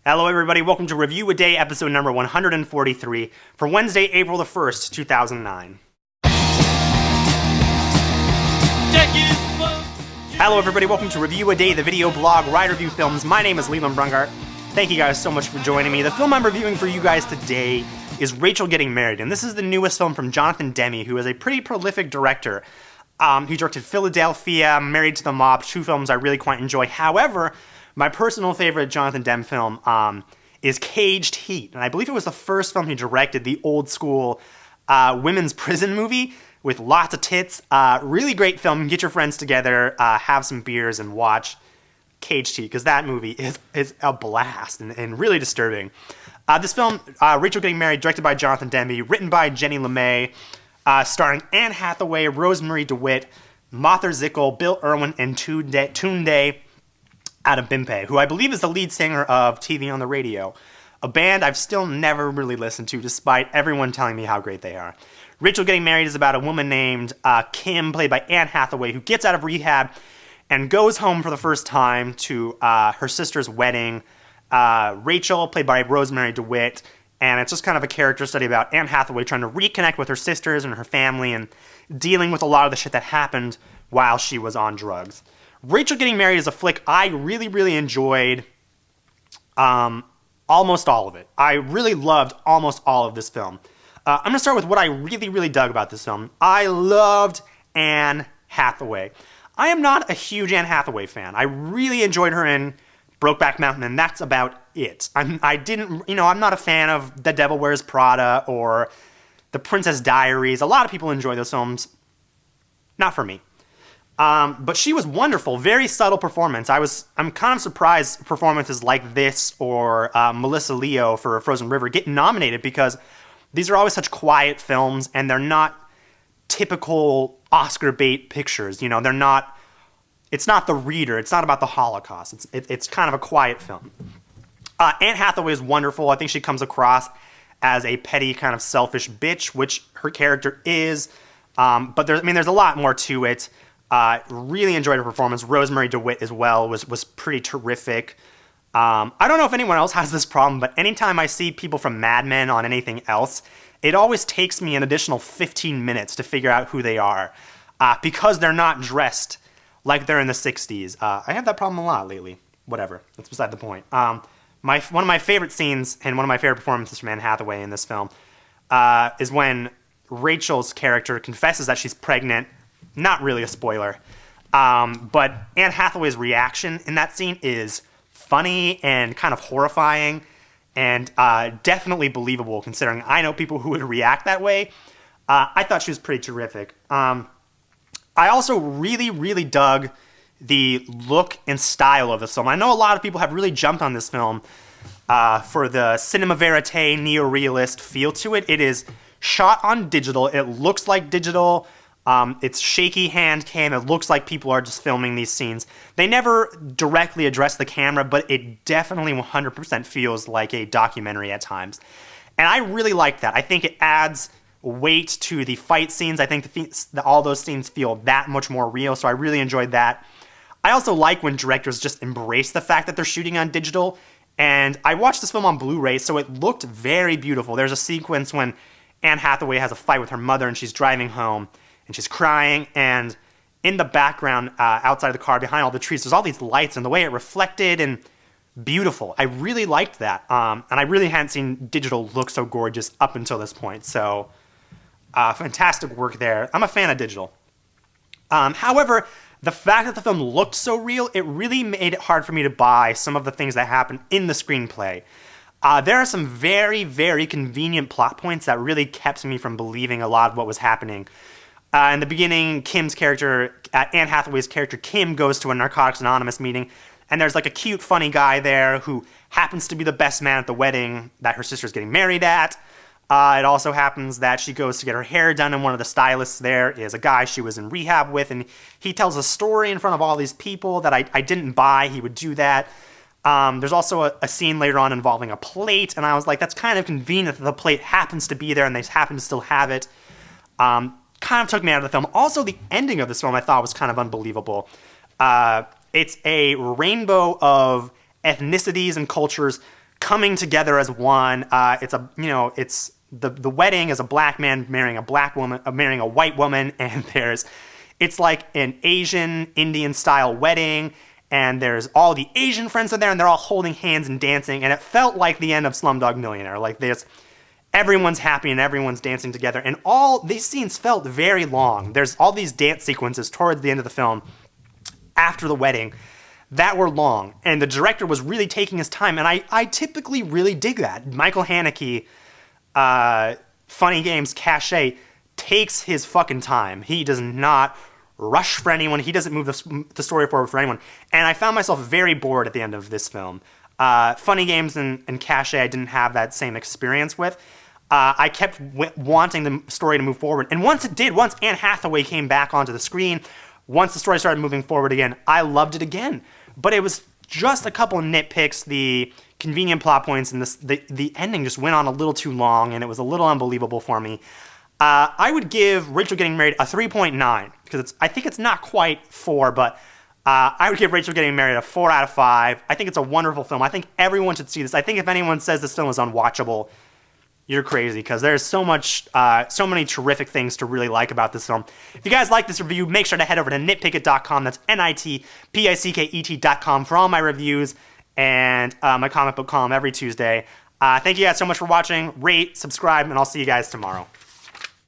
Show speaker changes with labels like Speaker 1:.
Speaker 1: Hello everybody, welcome to Review a Day, episode number 143, for Wednesday, April the 1st, 2009. Hello everybody, welcome to Review a Day, the video blog, where I review films. My name is Leland Brungart. Thank you guys so much for joining me. The film I'm reviewing for you guys today is Rachel Getting Married, and this is the newest film from Jonathan Demme, who is a pretty prolific director. He directed Philadelphia, Married to the Mob, two films I really quite enjoy. However, my personal favorite Jonathan Demme film is Caged Heat, and I believe it was the first film he directed, the old school women's prison movie with lots of tits. Really great film. Get your friends together, have some beers, and watch Caged Heat, because that movie is a blast and really disturbing. This film, Rachel Getting Married, directed by Jonathan Demme, written by Jenny LeMay, starring Anne Hathaway, Rosemary DeWitt, Martha Zickel, Bill Irwin, and Tunde Adebimpe, who I believe is the lead singer of TV on the Radio, a band I've still never really listened to, despite everyone telling me how great they are. Rachel Getting Married is about a woman named Kim, played by Anne Hathaway, who gets out of rehab and goes home for the first time to her sister's wedding. Rachel, played by Rosemary DeWitt, and it's just kind of a character study about Anne Hathaway trying to reconnect with her sisters and her family and dealing with a lot of the shit that happened while she was on drugs. Rachel Getting Married is a flick I really, really enjoyed almost all of it. I really loved almost all of this film. I'm going to start with what I really, really dug about this film. I loved Anne Hathaway. I am not a huge Anne Hathaway fan. I really enjoyed her in Brokeback Mountain, and that's about it. I'm not a fan of The Devil Wears Prada or The Princess Diaries. A lot of people enjoy those films. Not for me. But she was wonderful, very subtle performance. I'm kind of surprised performances like this or Melissa Leo for Frozen River get nominated, because these are always such quiet films and they're not typical Oscar bait pictures. You know, it's not The Reader. It's not about the Holocaust. It's kind of a quiet film. Anne Hathaway is wonderful. I think she comes across as a petty, kind of selfish bitch, which her character is. But there's a lot more to it. Really enjoyed her performance. Rosemary DeWitt as well was pretty terrific. I don't know if anyone else has this problem, but anytime I see people from Mad Men on anything else, it always takes me an additional 15 minutes to figure out who they are, because they're not dressed like they're in the 60s. I have that problem a lot lately. Whatever. That's beside the point. One of my favorite scenes and one of my favorite performances from Anne Hathaway in this film is when Rachel's character confesses that she's pregnant. Not really a spoiler. But Anne Hathaway's reaction in that scene is funny and kind of horrifying and definitely believable, considering I know people who would react that way. I thought she was pretty terrific. I also really, really dug the look and style of this film. I know a lot of people have really jumped on this film for the cinema verite, neo-realist feel to it. It is shot on digital. It looks like digital. It's shaky hand cam. It looks like people are just filming these scenes. They never directly address the camera, but it definitely 100% feels like a documentary at times. And I really like that. I think it adds weight to the fight scenes. I think all those scenes feel that much more real, so I really enjoyed that. I also like when directors just embrace the fact that they're shooting on digital, and I watched this film on Blu-ray, so it looked very beautiful. There's a sequence when Anne Hathaway has a fight with her mother, and she's driving home, and she's crying, and in the background, outside of the car, behind all the trees, there's all these lights, and the way it reflected, and beautiful. I really liked that, and I really hadn't seen digital look so gorgeous up until this point, so fantastic work there. I'm a fan of digital. However, the fact that the film looked so real, it really made it hard for me to buy some of the things that happened in the screenplay. There are some very, very convenient plot points that really kept me from believing a lot of what was happening. In the beginning, Kim's character, Anne Hathaway's character, Kim, goes to a Narcotics Anonymous meeting, and there's like a cute, funny guy there who happens to be the best man at the wedding that her sister's getting married at. It also happens that she goes to get her hair done, and one of the stylists there is a guy she was in rehab with, and he tells a story in front of all these people that I didn't buy he would do that. There's also a scene later on involving a plate, and I was like, that's kind of convenient that the plate happens to be there and they happen to still have it. Kind of took me out of the film. Also, the ending of this film I thought was kind of unbelievable. It's a rainbow of ethnicities and cultures coming together as one. It's the wedding is a black man marrying a black woman, marrying a white woman, and it's like an Asian Indian style wedding, and there's all the Asian friends are there, and they're all holding hands and dancing, and it felt like the end of Slumdog Millionaire. Like everyone's happy and everyone's dancing together, and all these scenes felt very long. There's all these dance sequences towards the end of the film after the wedding that were long, and the director was really taking his time, and I typically really dig that. Michael Haneke, Funny Games, Caché, takes his fucking time. He does not rush for anyone. He doesn't move the story forward for anyone. And I found myself very bored at the end of this film. Funny Games and Caché I didn't have that same experience with. I kept wanting the story to move forward. And once it did, once Anne Hathaway came back onto the screen, once the story started moving forward again, I loved it again. But it was just a couple of nitpicks, the convenient plot points, and the ending just went on a little too long, and it was a little unbelievable for me. I would give Rachel Getting Married a 3.9, because I think it's not quite 4, but I would give Rachel Getting Married a 4 out of 5. I think it's a wonderful film. I think everyone should see this. I think if anyone says this film is unwatchable, you're crazy, because there's so many terrific things to really like about this film. If you guys like this review, make sure to head over to nitpicket.com. That's nitpicket.com for all my reviews and my comic book column every Tuesday. Thank you guys so much for watching. Rate, subscribe, and I'll see you guys tomorrow.